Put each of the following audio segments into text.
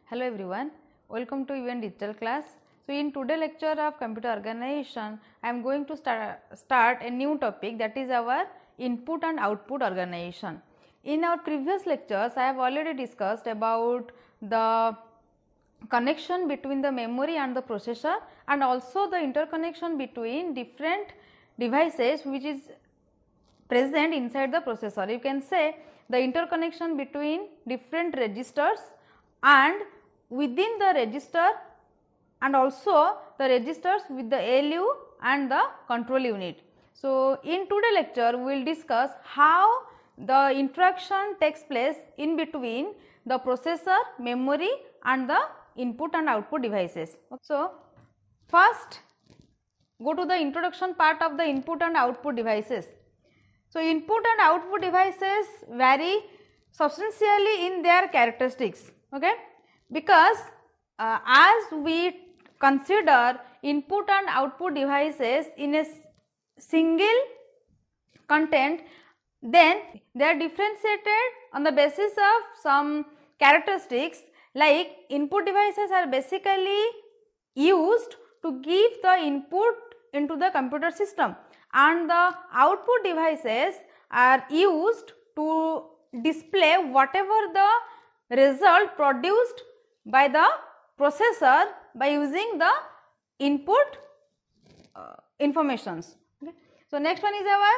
Hello everyone, welcome to even digital class. So in today's lecture of computer organization, I am going to start a new topic, that is our input and output organization. In our previous lectures, I have already discussed about the connection between the memory and the processor, and also the interconnection between different devices which is present inside the processor. You can say the interconnection between different registers and within the register, and also the registers with the ALU and the control unit. So in today's lecture, we will discuss how the interaction takes place in between the processor, memory and the input and output devices. So first go to the introduction part of the input and output devices. So input and output devices vary substantially in their characteristics, okay? Because as we consider input and output devices in a single content, then they are differentiated on the basis of some characteristics, like input devices are basically used to give the input into the computer system, and the output devices are used to display whatever the result produced by the processor by using the input informations. Okay. So next one is our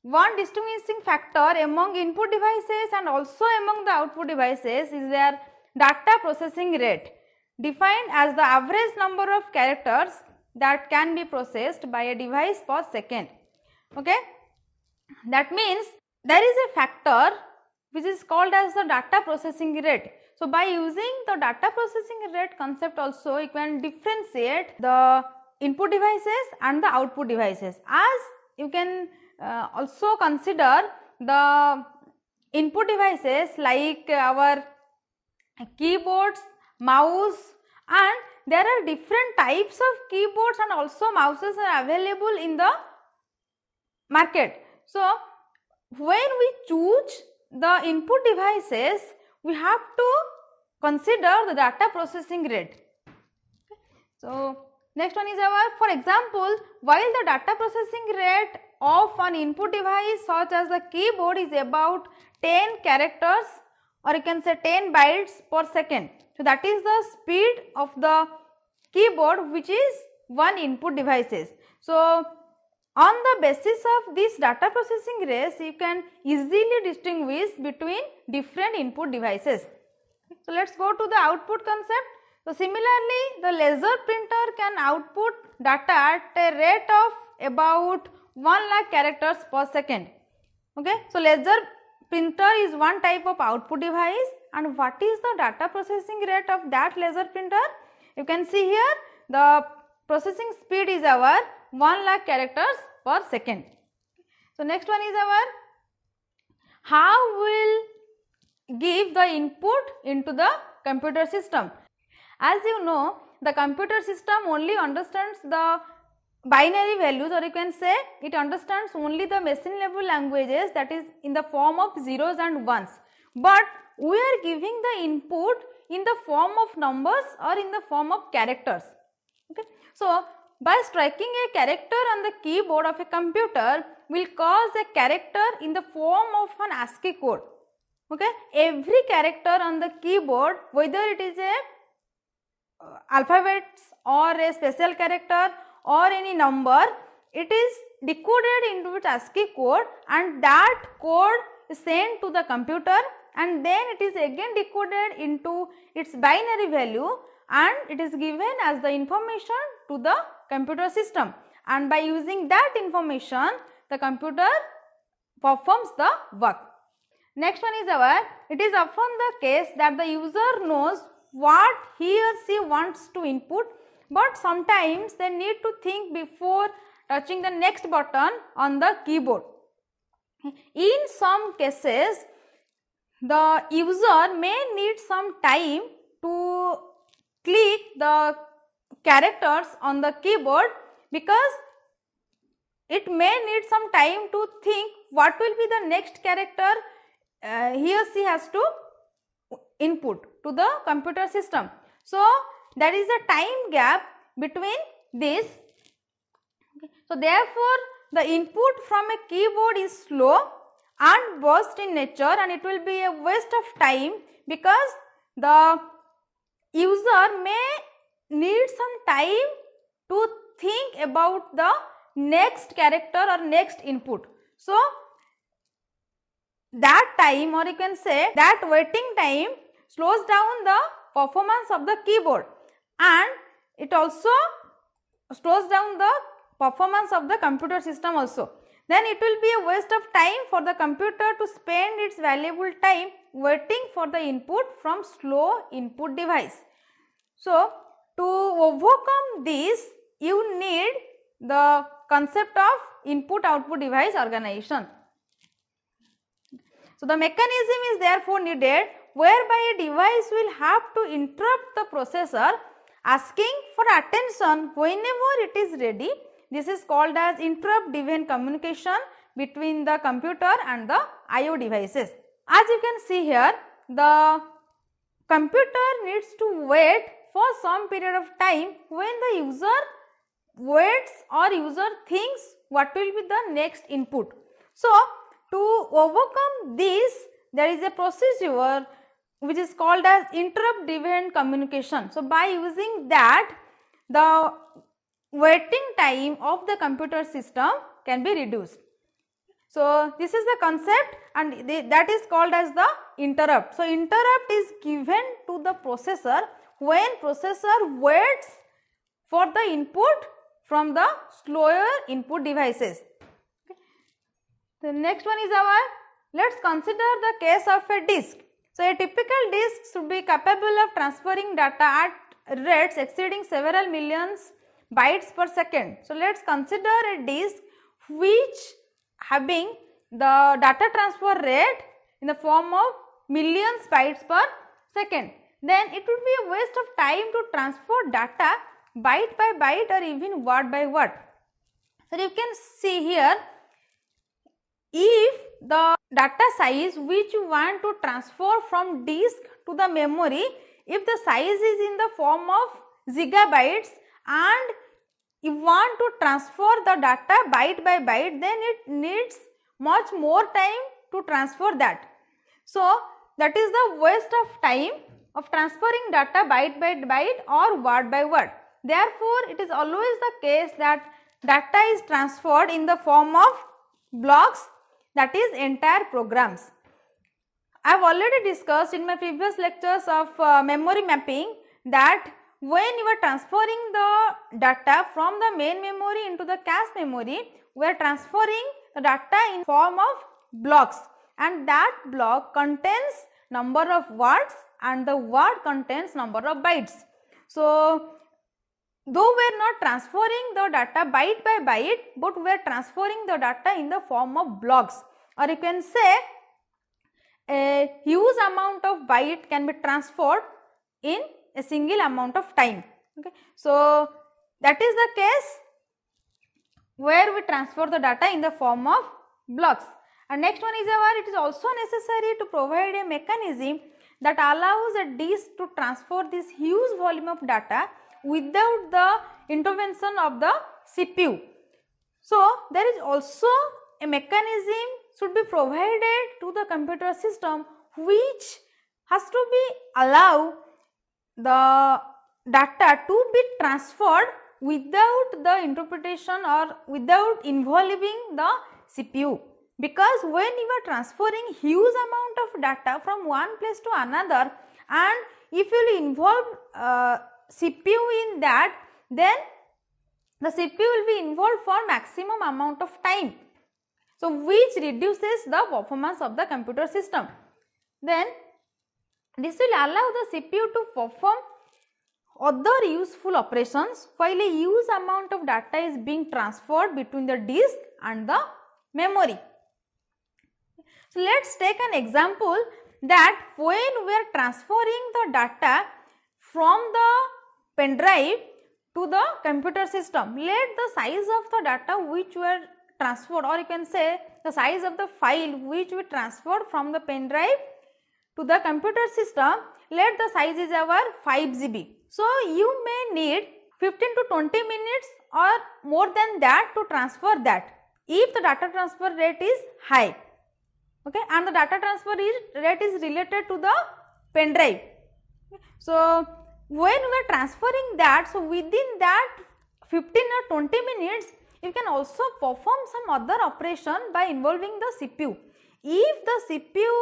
one distinguishing factor among input devices and also among the output devices is their data processing rate, defined as the average number of characters that can be processed by a device per second. Okay. That means there is a factor which is called as the data processing rate. So by using the data processing rate concept also, you can differentiate the input devices and the output devices, as you can also consider the input devices like our keyboards, mouse, and there are different types of keyboards and also mouses are available in the market. So when we choose the input devices, we have to consider the data processing rate. So next one is our, for example, while the data processing rate of an input device such as the keyboard is about 10 characters, or you can say 10 bytes per second. So that is the speed of the keyboard which is one input devices. So on the basis of this data processing rate, you can easily distinguish between different input devices. So let us go to the output concept. So similarly, the laser printer can output data at a rate of about 1 lakh characters per second. Okay. So laser printer is one type of output device, and what is the data processing rate of that laser printer? You can see here the processing speed is our 1 lakh characters per second. So next one is our how will give the input into the computer system. As you know, the computer system only understands the binary values, or you can say it understands only the machine level languages, that is in the form of zeros and ones, but we are giving the input in the form of numbers or in the form of characters. Okay. So by striking a character on the keyboard of a computer will cause a character in the form of an ASCII code. Okay. Every character on the keyboard, whether it is a alphabets or a special character or any number, it is decoded into its ASCII code, and that code is sent to the computer, and then it is again decoded into its binary value, and it is given as the information to the computer system, and by using that information the computer performs the work. Next one is our, it is often the case that the user knows what he or she wants to input, but sometimes they need to think before touching the next button on the keyboard. In some cases, the user may need some time to click the characters on the keyboard, because it may need some time to think what will be the next character he or she has to input to the computer system. So, there is a time gap between this. So, therefore, the input from a keyboard is slow and burst in nature, and it will be a waste of time because the user may need some time to think about the next character or next input. So, that time, or you can say that waiting time, slows down the performance of the keyboard, and it also slows down the performance of the computer system also. Then it will be a waste of time for the computer to spend its valuable time waiting for the input from slow input device. So, to overcome this, you need the concept of input output device organization. So, the mechanism is therefore needed whereby a device will have to interrupt the processor asking for attention whenever it is ready. This is called as interrupt driven communication between the computer and the I/O devices. As you can see here, the computer needs to wait for some period of time when the user waits or user thinks what will be the next input. So, to overcome this, there is a procedure which is called as interrupt driven communication. So, by using that, the waiting time of the computer system can be reduced. So, this is the concept, and that is called as the interrupt. So, interrupt is given to the processor when processor waits for the input from the slower input devices. The next one is let us consider the case of a disk. So, a typical disk should be capable of transferring data at rates exceeding several millions bytes per second. So, let us consider a disk which having the data transfer rate in the form of millions bytes per second. Then it would be a waste of time to transfer data byte by byte or even word by word. So, you can see here, if the data size which you want to transfer from disk to the memory, if the size is in the form of gigabytes and you want to transfer the data byte by byte, then it needs much more time to transfer that. So, that is the waste of time of transferring data byte by byte or word by word. Therefore, it is always the case that data is transferred in the form of blocks, that is entire programs. I have already discussed in my previous lectures of memory mapping that when you are transferring the data from the main memory into the cache memory, we are transferring the data in form of blocks, and that block contains number of words and the word contains number of bytes. So, though we are not transferring the data byte by byte, but we are transferring the data in the form of blocks, or you can say a huge amount of byte can be transferred in a single amount of time. Okay. So, that is the case where we transfer the data in the form of blocks. And next one is it is also necessary to provide a mechanism that allows a disk to transfer this huge volume of data without the intervention of the CPU. So, there is also a mechanism should be provided to the computer system which has to be allow the data to be transferred without the interpretation or without involving the CPU. Because when you are transferring huge amount of data from one place to another, and if you will involve CPU in that, then the CPU will be involved for maximum amount of time. So, which reduces the performance of the computer system. Then this will allow the CPU to perform other useful operations while a huge amount of data is being transferred between the disk and the memory. So, let us take an example that when we are transferring the data from the pen drive to the computer system, let the size of the data which were transferred, or you can say the size of the file which we transferred from the pen drive to the computer system, let the size is our 5 GB. So, you may need 15 to 20 minutes or more than that to transfer that if the data transfer rate is high, okay, and the data transfer rate is related to the pen drive. So, when we are transferring that, so within that 15 or 20 minutes, you can also perform some other operation by involving the CPU. If the CPU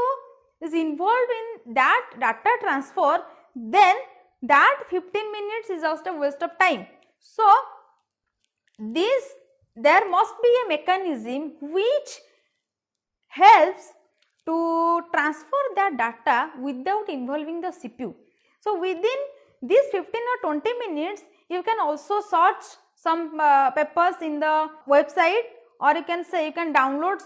is involved in that data transfer, then that 15 minutes is just a waste of time. So, there must be a mechanism which helps to transfer that data without involving the CPU. So, within these 15 or 20 minutes, you can also search some papers in the website, or you can say you can download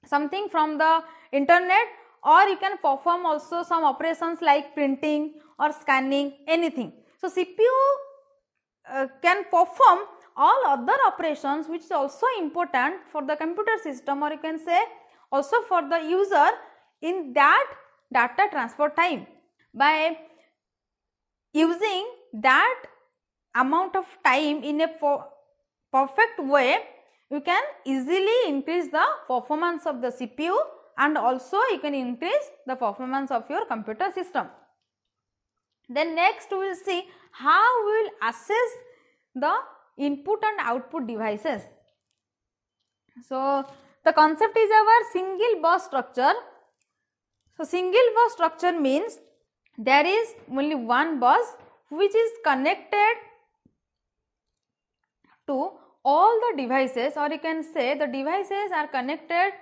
something from the internet, or you can perform also some operations like printing or scanning, anything. So, CPU can perform all other operations which is also important for the computer system, or you can say also for the user in that data transfer time. By using that amount of time in a perfect way, you can easily increase the performance of the CPU, and also you can increase the performance of your computer system. Then next we will see how we will assess the input and output devices. So, the concept is our single bus structure. So, single bus structure means there is only one bus which is connected to all the devices, or you can say the devices are connected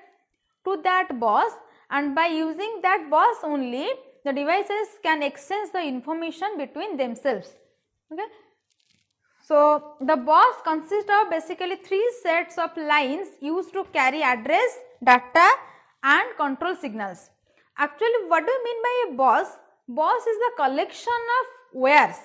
to that bus, and by using that bus only the devices can exchange the information between themselves. Okay. So, the bus consists of basically 3 sets of lines used to carry address, data and control signals. Actually, what do you mean by a bus? Bus is the collection of wires.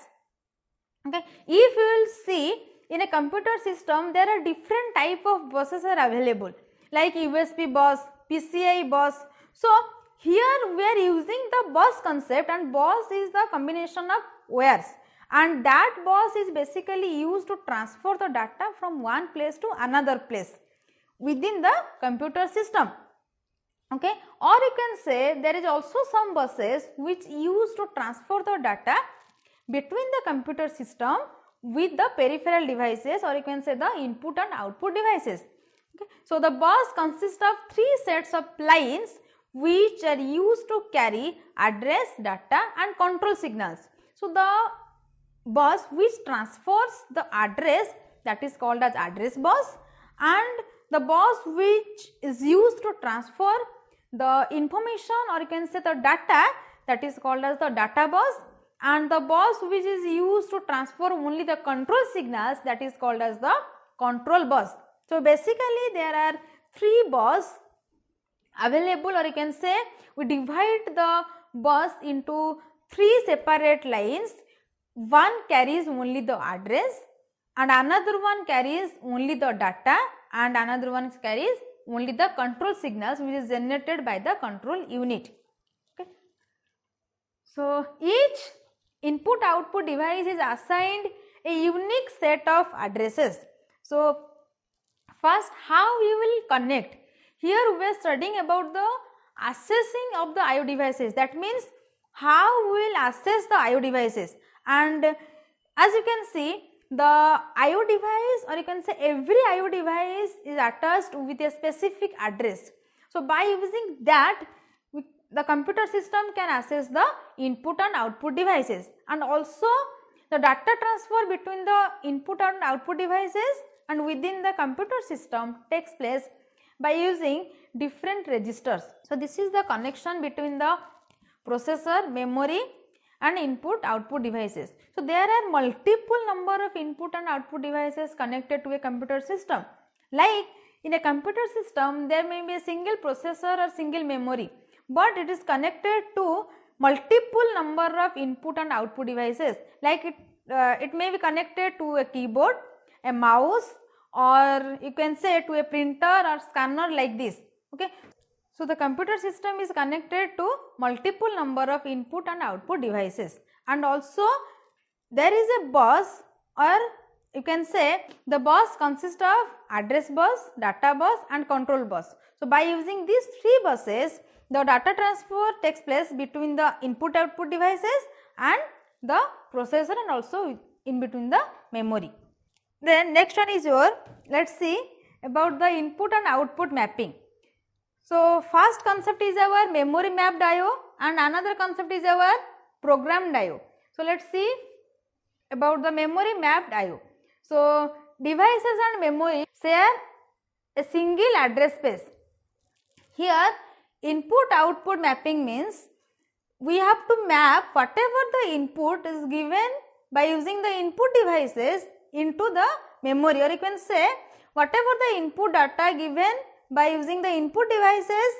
Okay. If you will see in a computer system, there are different type of buses are available, like USB bus, PCI bus. So, here we are using the bus concept, and bus is the combination of wires, and that bus is basically used to transfer the data from one place to another place within the computer system. Okay. Or you can say there is also some buses which used to transfer the data between the computer system with the peripheral devices, or you can say the input and output devices. Okay. So, the bus consists of 3 sets of lines which are used to carry address, data and control signals. So, the bus which transfers the address, that is called as address bus, and the bus which is used to transfer the information, or you can say the data, that is called as the data bus, and the bus which is used to transfer only the control signals, that is called as the control bus. So, basically there are 3 bus available, or you can say we divide the bus into 3 separate lines. One carries only the address, and another one carries only the data, and another one carries only the control signals which is generated by the control unit. Okay. So, each input output device is assigned a unique set of addresses. So, first how we will connect. Here we are studying about the assessing of the IO devices, that means how we will assess the IO devices, and as you can see the IO device, or you can say every IO device is attached with a specific address. So, by using that the computer system can assess the input and output devices, and also the data transfer between the input and output devices and within the computer system takes place by using different registers. So, this is the connection between the processor, memory and input output devices. So, there are multiple number of input and output devices connected to a computer system. Like in a computer system there may be a single processor or single memory, but it is connected to multiple number of input and output devices, like it may be connected to a keyboard, a mouse, or you can say to a printer or scanner, like this. Okay. So, the computer system is connected to multiple number of input and output devices, and also there is a bus, or you can say the bus consists of address bus, data bus and control bus. So, by using these 3 buses, the data transfer takes place between the input output devices and the processor, and also in between the memory. Then next one is your, let us see about the input and output mapping. So, first concept is our memory mapped I/O and another concept is our programmed I/O. So, let us see about the memory mapped I/O. So, devices and memory share a single address space. Here input output mapping means we have to map whatever the input is given by using the input devices into the memory, or you can say whatever the input data given by using the input devices,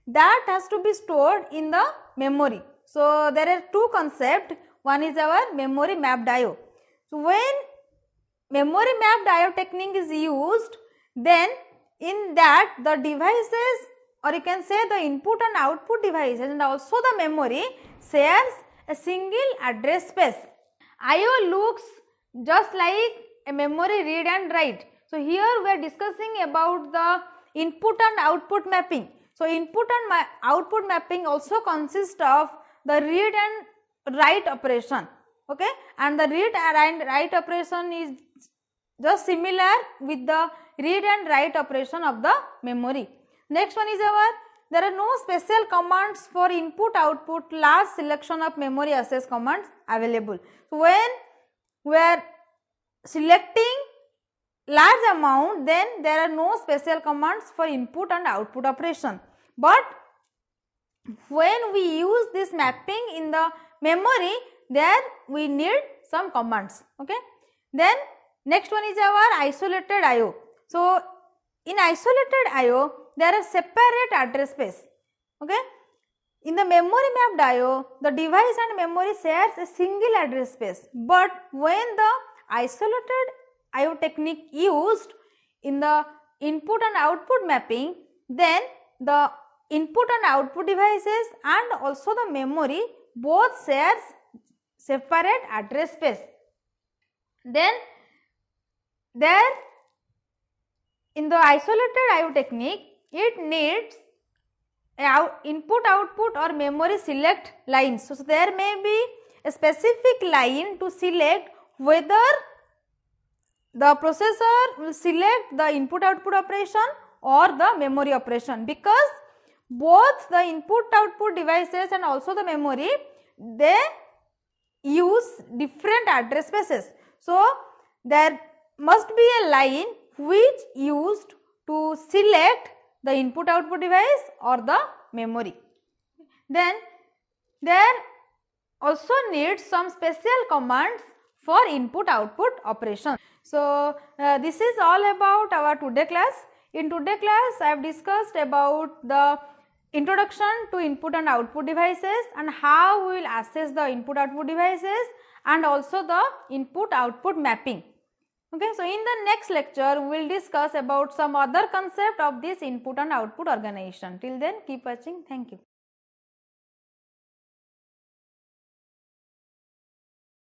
that has to be stored in the memory. So, there are 2 concepts, one is our memory mapped I/O. So, when memory mapped I/O technique is used, then in that the devices, or you can say the input and output devices and also the memory shares a single address space. I/O looks just like a memory read and write. So, here we are discussing about the input and output mapping. So, input and output mapping also consists of the read and write operation, okay, and the read and write operation is just similar with the read and write operation of the memory. Next one is our, there are no special commands for input output, large selection of memory access commands available. So, when we are selecting large amount, then there are no special commands for input and output operation, but when we use this mapping in the memory, there we need some commands, okay. Then next one is our isolated I/O. So, in isolated I/O there are separate address space, okay. In the memory mapped I/O, the device and memory shares a single address space, but when the isolated I/O technique used in the input and output mapping, then the input and output devices and also the memory both shares separate address space. Then there in the isolated I/O technique, it needs input output or memory select lines. So, there may be a specific line to select whether the processor will select the input output operation or the memory operation, because both the input output devices and also the memory, they use different address spaces. So, there must be a line which used to select the input output device or the memory. Then there also needs some special commands for input output operation. So, this is all about our today class. In today class, I have discussed about the introduction to input and output devices and how we will assess the input output devices and also the input output mapping. Okay, so in the next lecture, we will discuss about some other concept of this input and output organization. Till then, keep watching. Thank you.